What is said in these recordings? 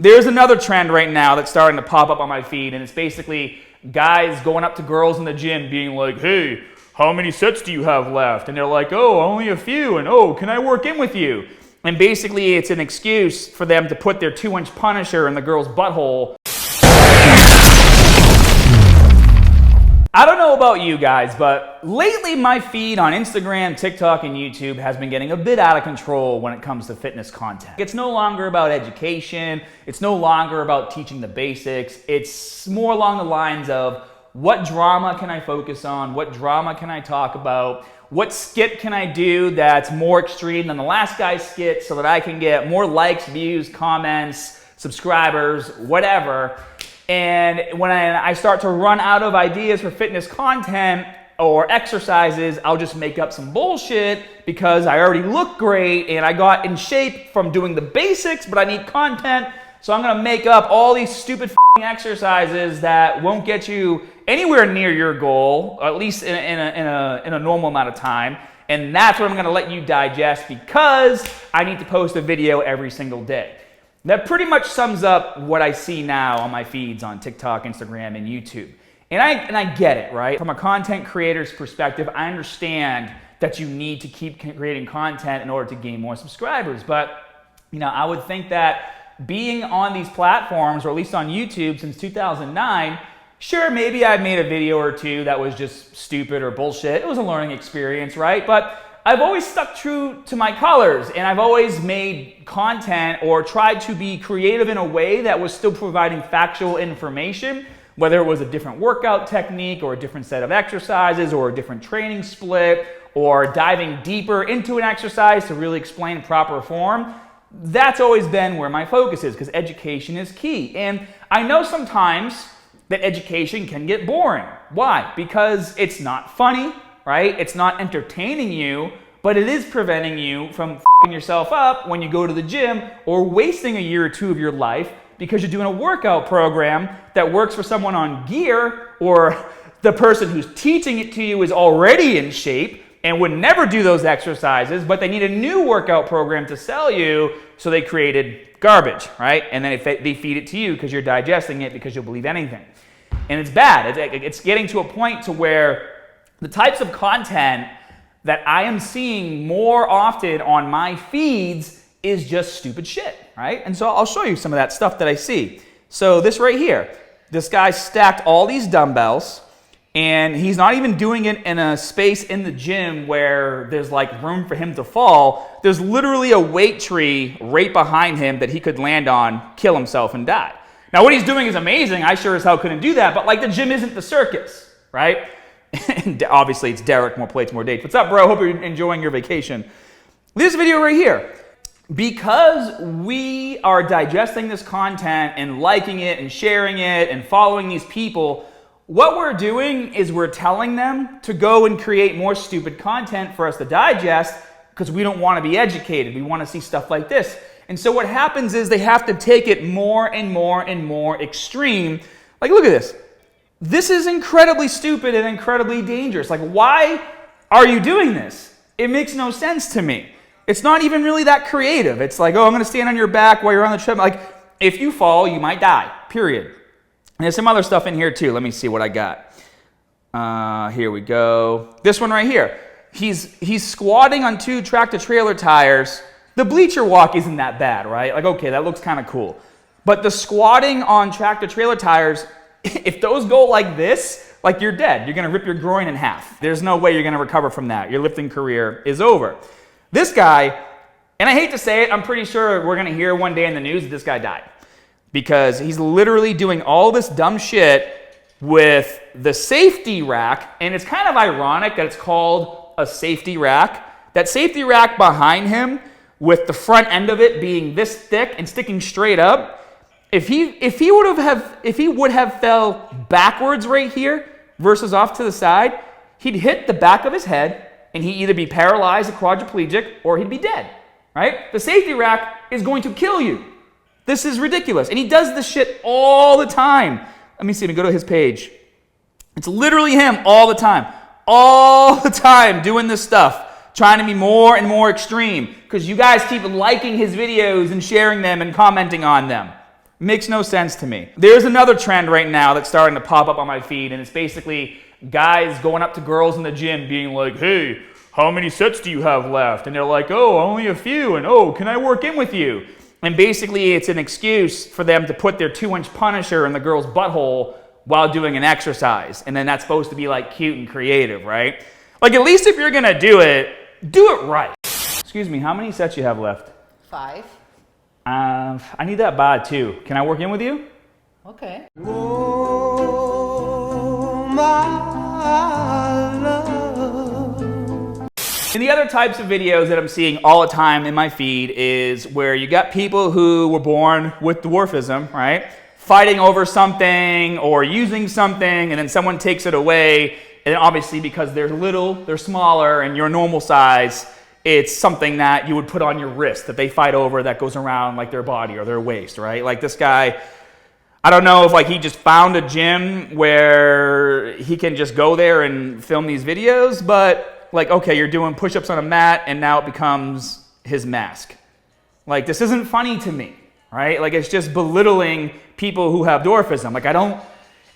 There's another trend right now that's starting to pop up on my feed, and it's basically guys going up to girls in the gym being like, hey, how many sets do you have left? And they're like, oh, only a few, and oh, can I work in with you? And basically it's an excuse for them to put their 2-inch Punisher in the girl's butthole. I don't know about you guys, but lately my feed on Instagram, TikTok, and YouTube has been getting a bit out of control when it comes to fitness content. It's no longer about education. It's no longer about teaching the basics. It's more along the lines of what drama can I focus on? What drama can I talk about? What skit can I do that's more extreme than the last guy's skit so that I can get more likes, views, comments, subscribers, whatever. And when I start to run out of ideas for fitness content or exercises, I'll just make up some bullshit because I already look great and I got in shape from doing the basics, but I need content. So I'm gonna make up all these stupid exercises that won't get you anywhere near your goal, or at least in a normal amount of time. And that's what I'm gonna let you digest because I need to post a video every single day. That pretty much sums up what I see now on my feeds on TikTok, Instagram, and YouTube. And I get it, right? From a content creator's perspective, I understand that you need to keep creating content in order to gain more subscribers. But, I would think that being on these platforms, or at least on YouTube since 2009, sure, maybe I made a video or two that was just stupid or bullshit. It was a learning experience, right? But I've always stuck true to my colors, and I've always made content or tried to be creative in a way that was still providing factual information, whether it was a different workout technique or a different set of exercises or a different training split or diving deeper into an exercise to really explain proper form. That's always been where my focus is because education is key. And I know sometimes that education can get boring. Why? Because it's not funny, right? It's not entertaining you, but it is preventing you from f***ing yourself up when you go to the gym or wasting a year or two of your life because you're doing a workout program that works for someone on gear, or the person who's teaching it to you is already in shape and would never do those exercises, but they need a new workout program to sell you, so they created garbage, right? And then they feed it to you because you're digesting it because you'll believe anything. And it's bad. It's getting to a point to where the types of content that I am seeing more often on my feeds is just stupid shit, right? And so I'll show you some of that stuff that I see. So this right here, this guy stacked all these dumbbells, and he's not even doing it in a space in the gym where there's like room for him to fall. There's literally a weight tree right behind him that he could land on, kill himself, and die. Now what he's doing is amazing. I sure as hell couldn't do that, but like the gym isn't the circus, right? And obviously it's Derek, more plates, more dates. What's up, bro? Hope you're enjoying your vacation. This video right here, because we are digesting this content and liking it and sharing it and following these people, what we're doing is we're telling them to go and create more stupid content for us to digest because we don't want to be educated. We want to see stuff like this. And so what happens is they have to take it more and more and more extreme. Like, look at this. This is incredibly stupid and incredibly dangerous. Like, why are you doing this? It makes no sense to me. It's not even really that creative. It's like, oh, I'm going to stand on your back while you're on the treadmill. Like, if you fall, you might die, period. And there's some other stuff in here too. Let me see what I got. Here we go. This one right here. He's squatting on 2 tractor-trailer tires. The bleacher walk isn't that bad, right? Like, okay, that looks kind of cool. But the squatting on tractor-trailer tires, if those go like this, like you're dead. You're going to rip your groin in half. There's no way you're going to recover from that. Your lifting career is over. This guy, and I hate to say it, I'm pretty sure we're going to hear one day in the news that this guy died. Because he's literally doing all this dumb shit with the safety rack. And it's kind of ironic that it's called a safety rack. That safety rack behind him, with the front end of it being this thick and sticking straight up, if he would have fell backwards right here versus off to the side, he'd hit the back of his head and he'd either be paralyzed or quadriplegic or he'd be dead, right? The safety rack is going to kill you. This is ridiculous. And he does this shit all the time. Let me see, let me go to his page. It's literally him all the time doing this stuff, trying to be more and more extreme because you guys keep liking his videos and sharing them and commenting on them. Makes no sense to me. There's another trend right now that's starting to pop up on my feed, and it's basically guys going up to girls in the gym being like, hey, how many sets do you have left? And they're like, oh, only a few, and oh, can I work in with you? And basically it's an excuse for them to put their 2-inch Punisher in the girl's butthole while doing an exercise. And then that's supposed to be like cute and creative, right? Like, at least if you're gonna do it right. Excuse me, how many sets you have left? 5. I need that bod too. Can I work in with you? Okay. Oh, my love. And the other types of videos that I'm seeing all the time in my feed is where you got people who were born with dwarfism, right? Fighting over something or using something, and then someone takes it away, and obviously because they're little, they're smaller, and you're normal size, it's something that you would put on your wrist that they fight over that goes around like their body or their waist, right? Like this guy, I don't know if like he just found a gym where he can just go there and film these videos, but like, okay, you're doing push-ups on a mat and now it becomes his mask. Like, this isn't funny to me, right? Like, it's just belittling people who have dwarfism. Like,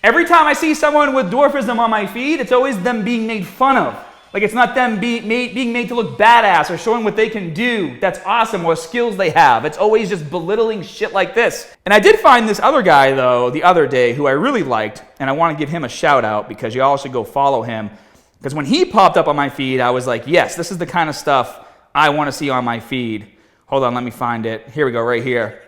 every time I see someone with dwarfism on my feed, it's always them being made fun of. Like, it's not them being made to look badass or showing what they can do that's awesome or skills they have. It's always just belittling shit like this. And I did find this other guy, though, the other day who I really liked, and I want to give him a shout out because you all should go follow him. Because when he popped up on my feed, I was like, yes, this is the kind of stuff I want to see on my feed. Hold on, let me find it. Here we go, right here.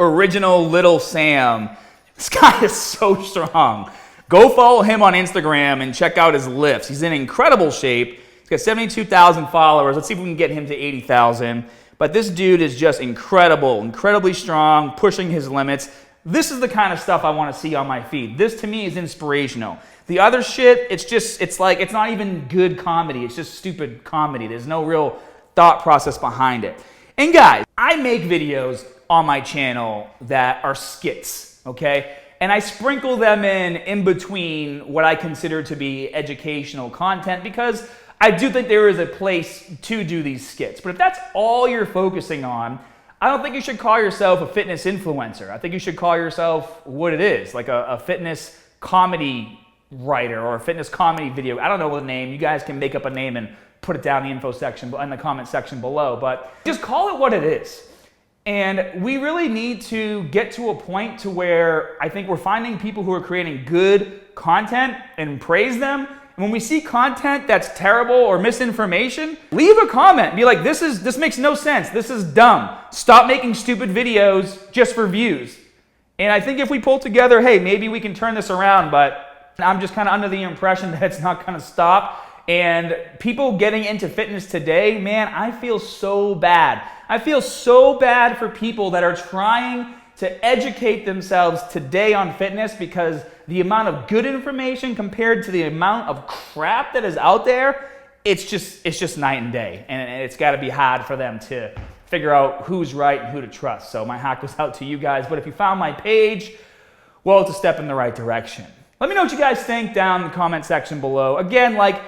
Original Little Sam. This guy is so strong. Go follow him on Instagram and check out his lifts. He's in incredible shape. He's got 72,000 followers. Let's see if we can get him to 80,000. But this dude is just incredible, incredibly strong, pushing his limits. This is the kind of stuff I want to see on my feed. This to me is inspirational. The other shit, it's not even good comedy. It's just stupid comedy. There's no real thought process behind it. And guys, I make videos on my channel that are skits, okay? And I sprinkle them in between what I consider to be educational content because I do think there is a place to do these skits. But if that's all you're focusing on, I don't think you should call yourself a fitness influencer. I think you should call yourself what it is, like a fitness comedy writer or a fitness comedy video. I don't know the name. You guys can make up a name and put it down in the info section, in the comment section below. But just call it what it is. And we really need to get to a point to where I think we're finding people who are creating good content and praise them. And when we see content that's terrible or misinformation, leave a comment. Be like, this makes no sense. This is dumb. Stop making stupid videos just for views. And I think if we pull together, hey, maybe we can turn this around, but I'm just kind of under the impression that it's not going to stop. And people getting into fitness today, man, I feel so bad. I feel so bad for people that are trying to educate themselves today on fitness because the amount of good information compared to the amount of crap that is out there, it's just night and day. And it's got to be hard for them to figure out who's right and who to trust. So my hack goes out to you guys. But if you found my page, well, it's a step in the right direction. Let me know what you guys think down in the comment section below. Again, like,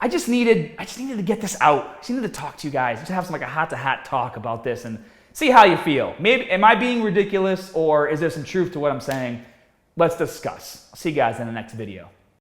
I just needed to get this out. I just needed to talk to you guys, just have some like a hat-to-hat talk about this and see how you feel. Maybe, am I being ridiculous or is there some truth to what I'm saying? Let's discuss. I'll see you guys in the next video.